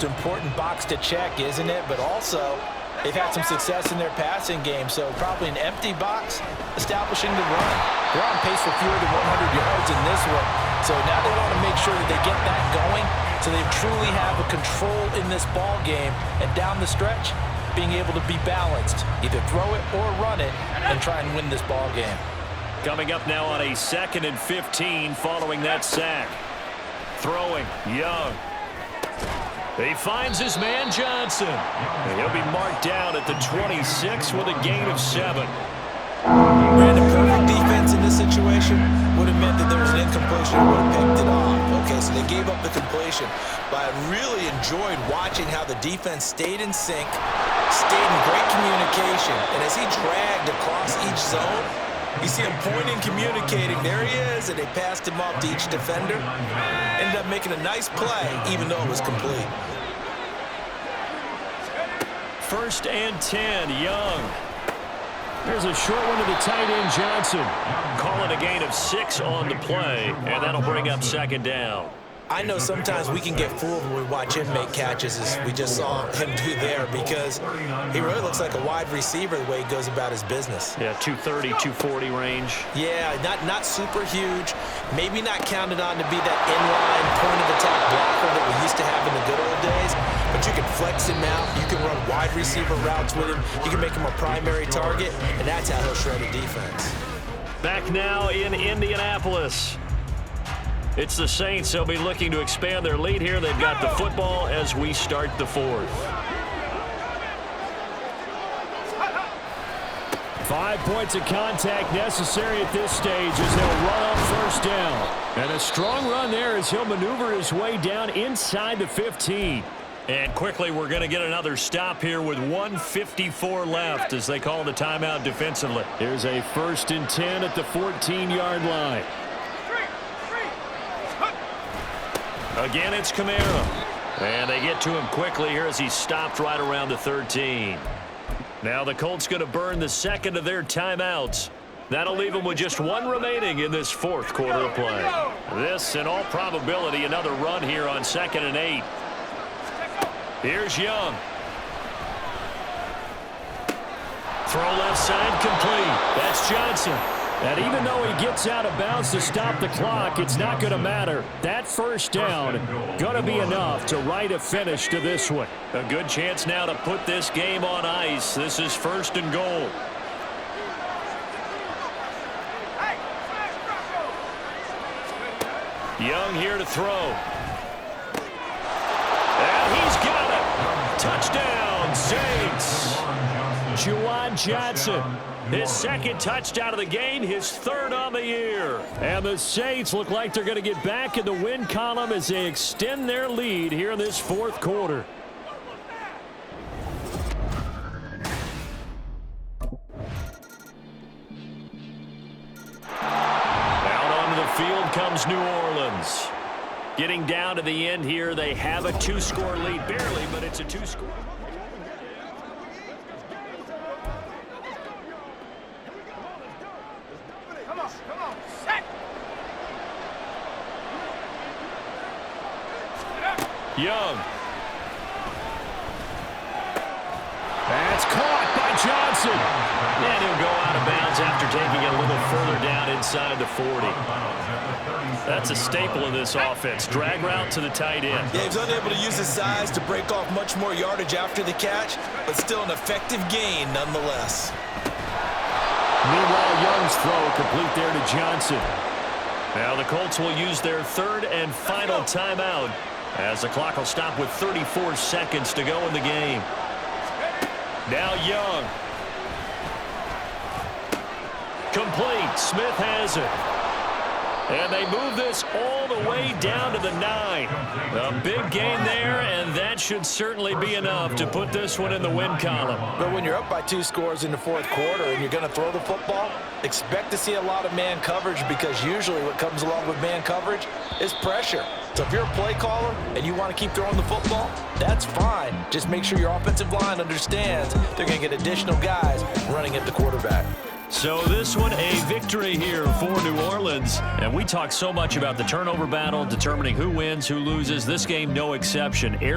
most important box to check, isn't it? But also, they've had some success in their passing game, so probably an empty box establishing the run. They're on pace for fewer than 100 yards in this one, so now they want to make sure that they get that going so they truly have a control in this ball game, and down the stretch, being able to be balanced, either throw it or run it, and try and win this ball game. Coming up now on a 2nd and 15 following that sack. Throwing, Young. He finds his man Johnson. And he'll be marked down at the 26 with a gain of 7. Brandon, perfect defense in this situation would have meant that there was an incompletion and would have picked it off. Okay, so they gave up the completion. But I really enjoyed watching how the defense stayed in sync, stayed in great communication. And as he dragged across each zone, you see him pointing, communicating. There he is, and they passed him off to each defender. Ended up making a nice play, even though it was complete. 1st and 10, Young. There's a short one to the tight end, Johnson. Calling a gain of 6 on the play, and that'll bring up 2nd down. I know sometimes we can get fooled when we watch him make catches, as we just saw him do there, because he really looks like a wide receiver the way he goes about his business. Yeah, 230, 240 range. Yeah, not super huge. Maybe not counted on to be that inline point-of-attack blocker that we used to have in the good old days, but you can flex him out. You can run wide receiver routes with him. You can make him a primary target, and that's how he'll shred a defense. Back now in Indianapolis. It's the Saints. They'll be looking to expand their lead here. They've got the football as we start the 4th. 5 points of contact necessary at this stage as they'll run up 1st down. And a strong run there as he'll maneuver his way down inside the 15. And quickly, we're going to get another stop here with 1:54 left as they call the timeout defensively. Here's a 1st and 10 at the 14-yard line. Again, it's Kamara. And they get to him quickly here as he's stopped right around the 13. Now the Colts going to burn the 2nd of their timeouts. That'll leave them with just 1 remaining in this 4th quarter of play. This, in all probability, another run here on 2nd and 8. Here's Young. Throw left side complete. That's Johnson. And even though he gets out of bounds to stop the clock, it's not going to matter. That 1st down going to be enough to write a finish to this one. A good chance now to put this game on ice. This is 1st and goal. Young here to throw. And he's got it. Touchdown, Saints. Juwan Johnson. His 2nd touchdown of the game, his 3rd on the year. And the Saints look like they're going to get back in the win column as they extend their lead here in this 4th quarter. Out onto the field comes New Orleans. Getting down to the end here, they have a 2-score lead. Barely, but it's a 2-score. Young. That's caught by Johnson. And he'll go out of bounds after taking it a little further down inside the 40. That's a staple in this offense. Drag route to the tight end. Yeah, he's unable to use his size to break off much more yardage after the catch, but still an effective gain nonetheless. Meanwhile, Young's throw complete there to Johnson. Now the Colts will use their 3rd and final timeout, as the clock will stop with 34 seconds to go in the game. Now Young. Complete. Smith has it. And they move this all the way down to the 9. A big gain there, and that should certainly be enough to put this one in the win column. But when you're up by 2 scores in the 4th quarter and you're going to throw the football, expect to see a lot of man coverage, because usually what comes along with man coverage is pressure. So if you're a play caller and you want to keep throwing the football, that's fine. Just make sure your offensive line understands they're going to get additional guys running at the quarterback. So this one, a victory here for New Orleans. And we talk so much about the turnover battle, determining who wins, who loses. This game, no exception.